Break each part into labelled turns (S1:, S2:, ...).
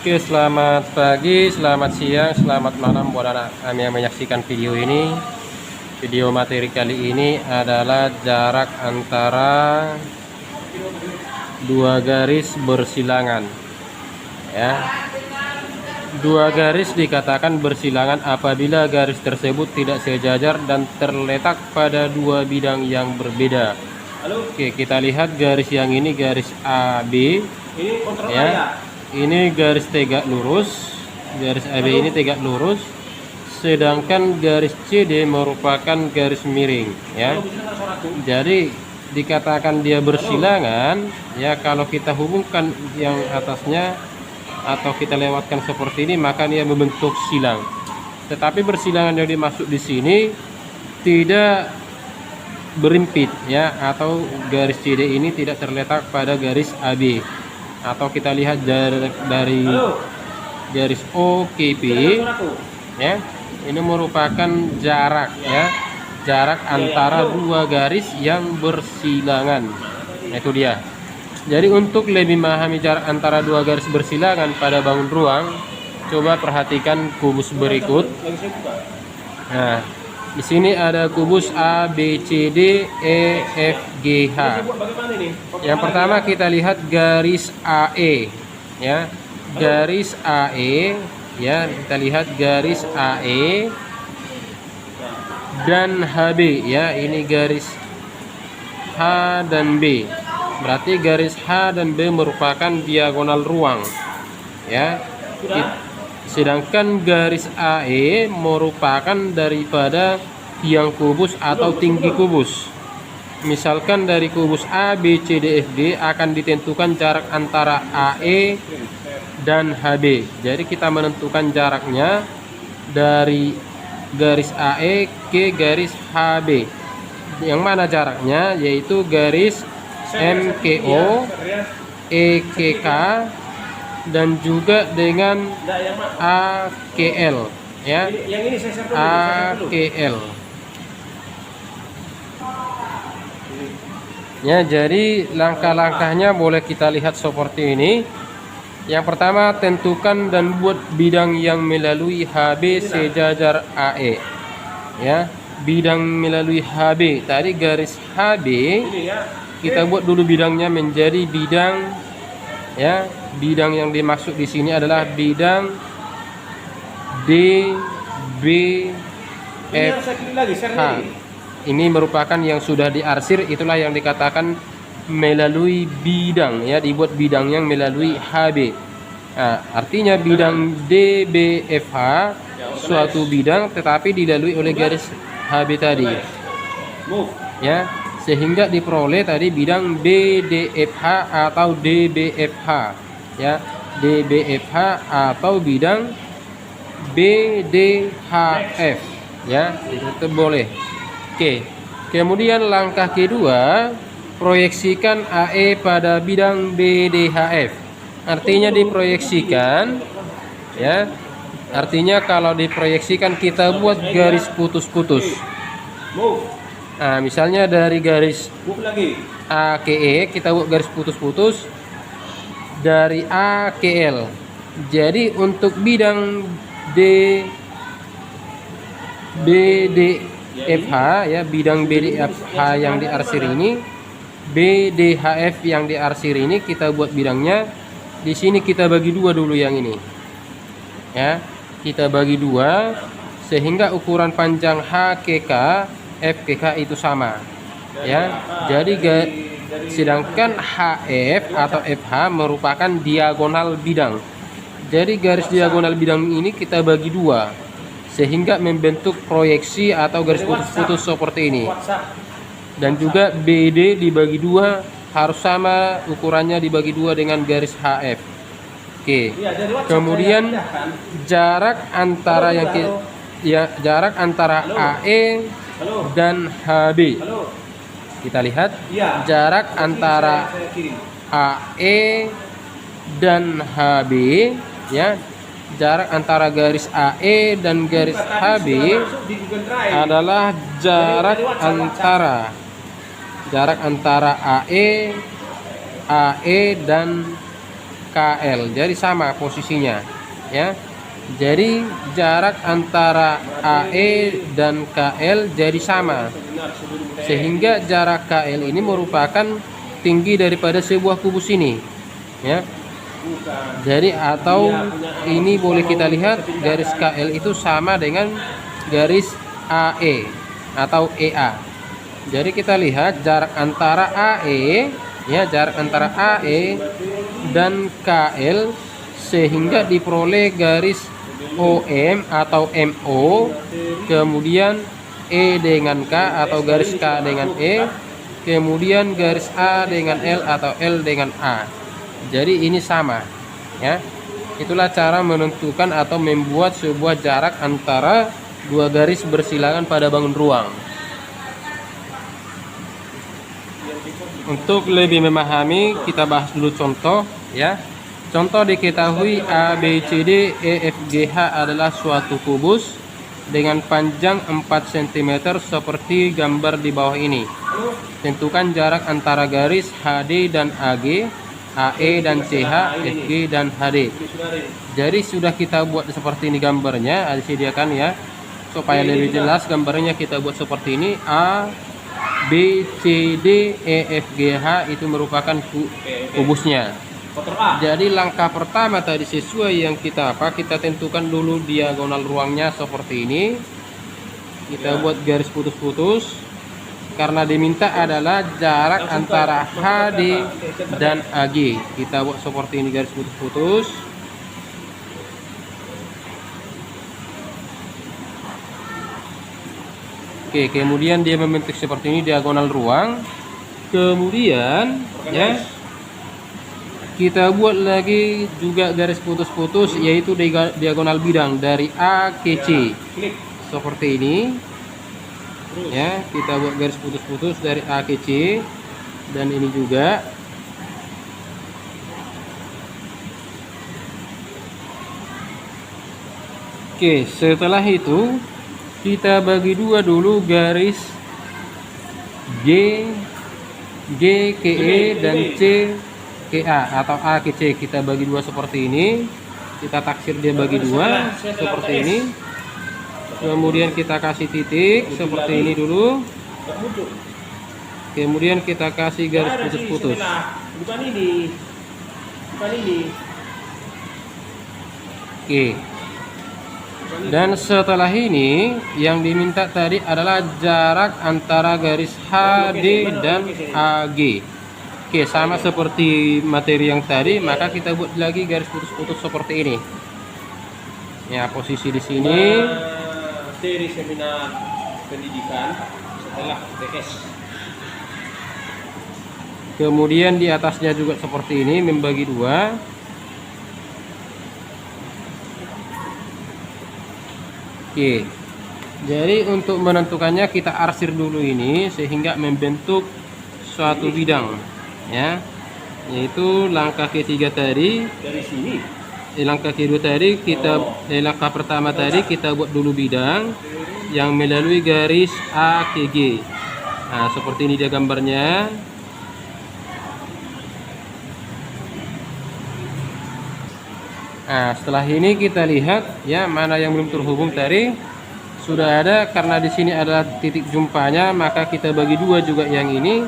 S1: Oke, selamat pagi, selamat siang, selamat malam buat anak kami yang menyaksikan video ini. Video materi kali ini adalah jarak antara dua garis bersilangan. Ya, dua garis dikatakan bersilangan apabila garis tersebut tidak sejajar dan terletak pada dua bidang yang berbeda. Oke, kita lihat garis yang ini garis AB. Ya. Ini garis tegak lurus, garis AB ini tegak lurus, sedangkan garis CD merupakan garis miring, ya. Jadi dikatakan dia bersilangan, ya, kalau kita hubungkan yang atasnya atau kita lewatkan seperti ini, maka dia membentuk silang. Tetapi bersilangan yang dimaksud di sini tidak berimpit, ya, atau garis CD ini tidak terletak pada garis AB. Atau kita lihat dari garis OKP, ya, ini merupakan jarak, ya, jarak antara dua garis yang bersilangan. Itu dia. Jadi untuk lebih memahami jarak antara dua garis bersilangan pada bangun ruang, coba perhatikan kubus berikut. Nah, di sini ada kubus A, B, C, D, E, F, G, H. Yang pertama kita lihat garis AE, ya. Garis AE, ya, kita lihat garis AE dan HB, ya. Ini garis H dan B. Berarti garis H dan B merupakan diagonal ruang, ya. Sedangkan garis AE merupakan daripada tiang kubus atau tinggi kubus. Misalkan dari kubus A, B, C, D, F, G akan ditentukan jarak antara AE dan HB. Jadi kita menentukan jaraknya dari garis AE ke garis HB. Yang mana jaraknya? Yaitu garis MKO, EKK, dan juga dengan AKL, ya, AKL, ya. Jadi langkah-langkahnya boleh kita lihat seperti ini. Yang pertama, tentukan dan buat bidang yang melalui HB sejajar AE, ya. Bidang melalui HB tadi garis HB, kita buat dulu bidangnya menjadi bidang, ya. Bidang yang dimaksud di sini adalah bidang DBFH. Ini merupakan yang sudah diarsir, itulah yang dikatakan melalui bidang, ya, dibuat bidang yang melalui HB. Nah, artinya bidang DBFH suatu bidang tetapi dilalui oleh garis HB tadi, ya, sehingga diperoleh tadi bidang BDFH atau DBFH, ya, DBFH atau bidang BDHF, ya, itu boleh. Oke, kemudian langkah kedua, proyeksikan AE pada bidang BDHF. Artinya diproyeksikan, ya, artinya kalau diproyeksikan kita buat garis putus-putus. Nah, misalnya dari garis A ke E kita buat garis putus-putus dari A ke L. Jadi untuk bidang BDFH, ya, bidang BDFH yang diarsir ini, BDHF yang diarsir ini kita buat bidangnya di sini kita bagi dua dulu yang ini, ya, kita bagi dua sehingga ukuran panjang HKK FKK itu sama, ya. Jadi sedangkan HF atau FH merupakan diagonal bidang. Jadi garis diagonal bidang ini kita bagi dua sehingga membentuk proyeksi atau garis putus-putus seperti ini. Dan juga BD dibagi dua harus sama ukurannya dibagi dua dengan garis HF. Oke. Kemudian jarak antara jarak antara AE dan HB. Kita lihat jarak antara AE dan HB, ya. Jarak antara garis AE dan garis HB adalah jarak antara AE dan KL. Jadi sama posisinya, ya. Jadi jarak antara AE dan KL jadi sama, sehingga jarak KL ini merupakan tinggi daripada sebuah kubus ini, ya. Jadi atau ini boleh kita lihat garis KL itu sama dengan garis AE atau EA. Jadi kita lihat jarak antara AE, ya, jarak antara AE dan KL, sehingga diperoleh garis OM atau MO, kemudian E dengan K atau garis K dengan E, kemudian garis A dengan L atau L dengan A. Jadi ini sama, ya. Itulah cara menentukan atau membuat sebuah jarak antara dua garis bersilangan pada bangun ruang. Untuk lebih memahami, kita bahas dulu contoh, ya. Contoh diketahui ABCD EFGH adalah suatu kubus dengan panjang 4 cm seperti gambar di bawah ini. Tentukan jarak antara garis HD dan AG, AE dan CH, FG dan HD. Jadi sudah kita buat seperti ini gambarnya, disediakan, ya. Supaya lebih jelas gambarnya kita buat seperti ini. A, B, C, D, E, F, G, H itu merupakan kubusnya. Jadi langkah pertama tadi sesuai yang kita kita tentukan dulu diagonal ruangnya seperti ini. Kita buat garis putus-putus karena diminta adalah jarak antara HD dan AG. Kita buat seperti ini garis putus-putus. Oke, kemudian dia membentuk seperti ini diagonal ruang. Kemudian, ya, kita buat lagi juga garis putus-putus, yaitu diagonal bidang dari A ke C seperti ini, ya. Kita buat garis putus-putus dari A ke C, dan ini juga. Oke, setelah itu kita bagi dua dulu garis G ke E dan C ke A atau A ke C. Kita bagi dua seperti ini. Kita taksir dia bagi dua seperti ini. Kemudian kita kasih titik seperti ini dulu. Kemudian kita kasih garis putus-putus.
S2: Bukan ini.
S1: Oke. Dan setelah ini yang diminta tadi adalah jarak antara garis HD dan AG. Oke, sama seperti materi yang tadi, maka kita buat lagi garis putus-putus seperti ini. Ya, posisi di sini.
S2: Materi seminar pendidikan setelah TS.
S1: Kemudian di atasnya juga seperti ini, membagi dua. Oke. Jadi untuk menentukannya kita arsir dulu ini sehingga membentuk suatu bidang, ya, yaitu langkah ketiga tadi.
S2: Dari sini
S1: Langkah kedua tadi kita langkah pertama tadi kita buat dulu bidang yang melalui garis A ke G. Nah, seperti ini dia gambarnya. Nah, setelah ini kita lihat, ya, mana yang belum terhubung tadi sudah ada. Karena di sini adalah titik jumpanya, maka kita bagi dua juga yang ini,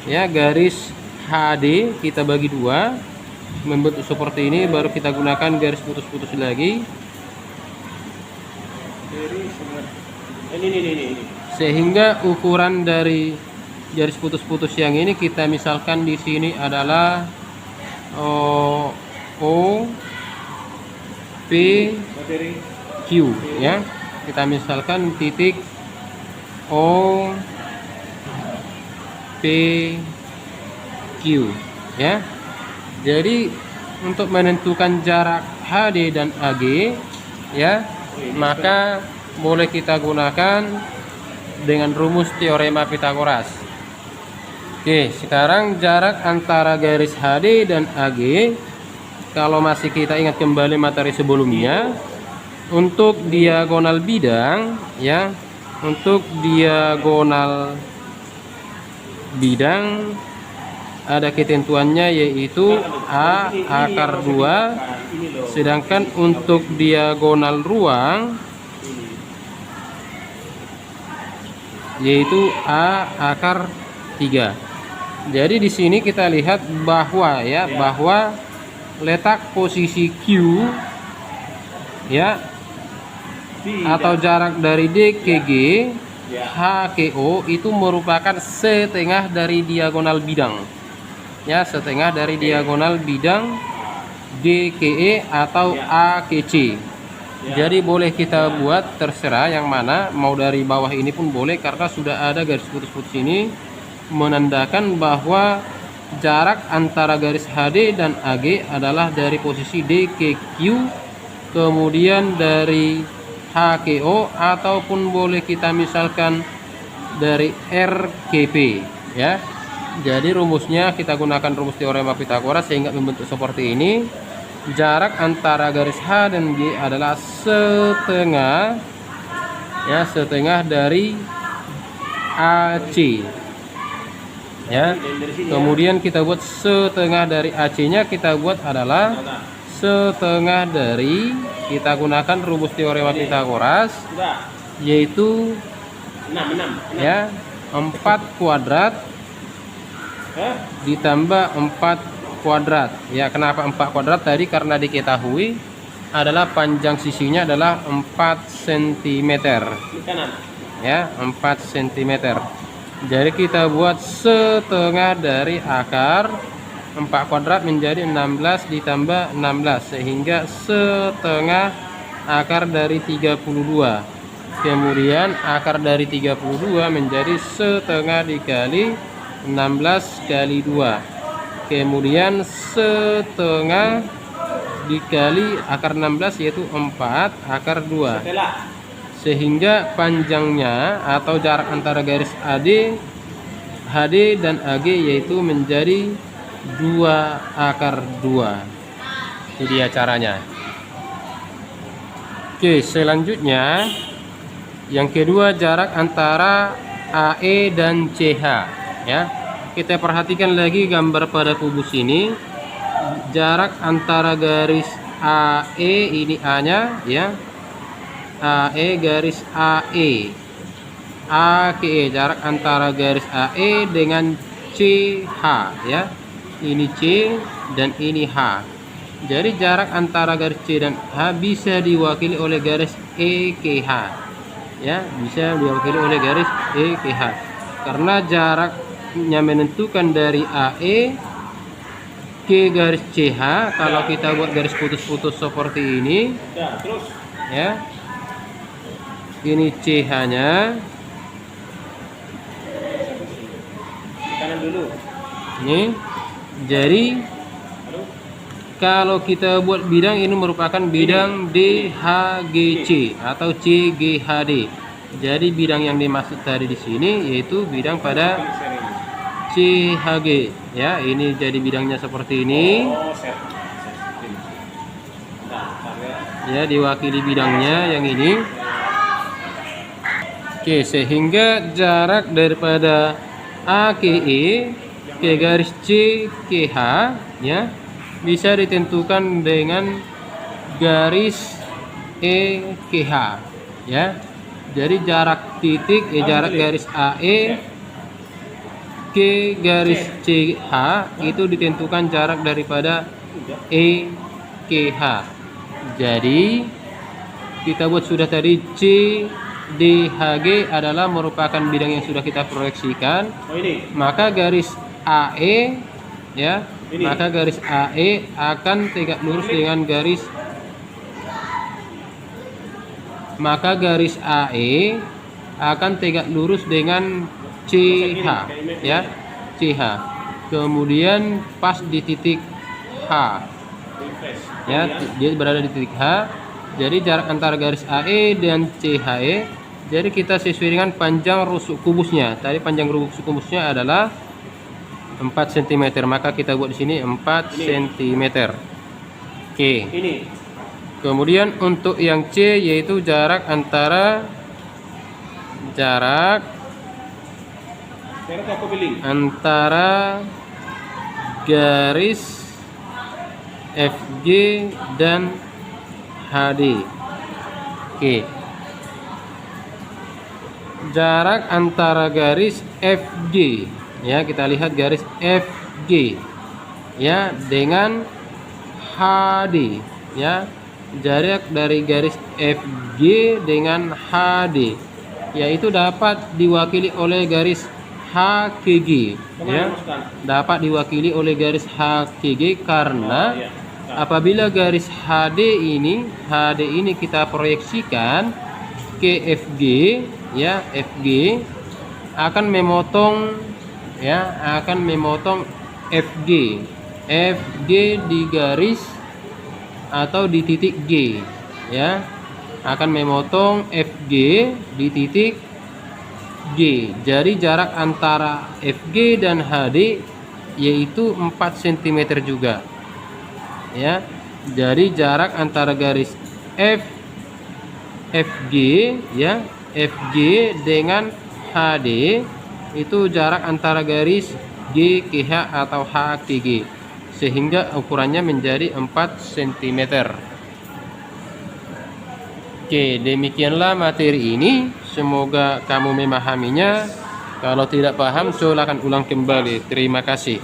S1: ya, garis HD kita bagi dua membentuk seperti ini. Baru kita gunakan garis putus-putus lagi.
S2: ini.
S1: Sehingga ukuran dari garis putus-putus yang ini kita misalkan di sini adalah O P Q, ya. Kita misalkan titik O P Q, ya. Jadi untuk menentukan jarak HD dan AG, ya, maka boleh kita gunakan dengan rumus teorema Pitagoras. Oke, sekarang jarak antara garis HD dan AG, kalau masih kita ingat kembali materi sebelumnya, untuk diagonal bidang, ya, untuk diagonal bidang ada ketentuannya, yaitu A akar 2, sedangkan untuk diagonal ruang yaitu A akar 3. Jadi di sini kita lihat bahwa bahwa letak posisi Q atau jarak dari D ke G, H ke O itu merupakan setengah dari diagonal bidang. Setengah dari diagonal bidang D ke E atau A ke C. Jadi boleh kita buat terserah yang mana, mau dari bawah ini pun boleh, karena sudah ada garis putus-putus ini menandakan bahwa jarak antara garis HD dan AG adalah dari posisi D ke Q, kemudian dari H ke O, ataupun boleh kita misalkan dari R ke P ya. Jadi rumusnya kita gunakan rumus teorema Pitagoras sehingga membentuk seperti ini. Jarak antara garis H dan G adalah setengah setengah dari AC ya. Kemudian kita buat setengah dari AC-nya, kita buat adalah setengah dari, kita gunakan rumus teorema Pitagoras, yaitu 4 kuadrat ditambah 4 kuadrat. Kenapa 4 kuadrat tadi? Karena diketahui adalah panjang sisinya adalah 4 cm 4 cm. Jadi kita buat setengah dari akar 4 kuadrat menjadi 16 ditambah 16, sehingga setengah akar dari 32. Kemudian akar dari 32 menjadi setengah dikali 16 kali 2. Kemudian setengah dikali akar 16 yaitu 4 akar 2. Sehingga panjangnya atau jarak antara garis HD dan AG yaitu menjadi 2 akar 2. Itu dia caranya. Oke, selanjutnya yang kedua, jarak antara AE dan CH ya. Kita perhatikan lagi gambar pada kubus ini. Jarak antara garis AE, ini A-nya ya. AE garis AE. A ke E, jarak antara garis AE dengan CH ya. Ini C dan ini H. Jadi jarak antara garis C dan H bisa diwakili oleh garis E ke H. Ya, bisa diwakili oleh garis E ke H. Karena jaraknya menentukan dari AE ke garis CH. Kalau kita buat garis putus-putus seperti ini ya, ini CH-nya ini. Jadi kalau kita buat bidang ini merupakan bidang DHGC atau CGHD. Jadi bidang yang dimaksud tadi di sini yaitu bidang pada CHG ya. Ini jadi bidangnya seperti ini ya, diwakili bidangnya yang ini. Oke, sehingga jarak daripada A ke E ke garis C ke H ya bisa ditentukan dengan garis E ke H ya. Jadi jarak titik jarak garis AE ke garis CH itu ditentukan jarak daripada E ke H. Jadi kita buat sudah tadi CDHG adalah merupakan bidang yang sudah kita proyeksikan. Maka garis AE ya, maka garis AE akan tegak lurus dengan garis, maka garis AE akan tegak lurus dengan CH ya, CH. Kemudian pas di titik H ya, dia berada di titik H. Jadi jarak antara garis AE dan CHE, jadi kita sesuai dengan panjang rusuk kubusnya. Tadi panjang rusuk kubusnya adalah 4 cm, maka kita buat di sini 4 cm. Oke. Kemudian untuk yang C yaitu jarak antara garis FG dan HD. Oke. Jarak antara garis FG, ya, kita lihat garis FG ya dengan HD, ya. Jarak dari garis FG dengan HD yaitu dapat diwakili oleh garis HKG, ya. Dapat diwakili oleh garis HKG karena apabila garis HD ini kita proyeksikan ke FG, ya, FG akan memotong, ya, FG di garis atau di titik G, ya, akan memotong FG di titik G. Jadi jarak antara FG dan HD yaitu 4 cm juga, ya. Jadi jarak antara garis FG, ya, FG dengan HD itu jarak antara garis G ke H atau H ke G, sehingga ukurannya menjadi 4 cm. Oke, demikianlah materi ini. Semoga kamu memahaminya. Kalau tidak paham, silakan ulang kembali. Terima kasih.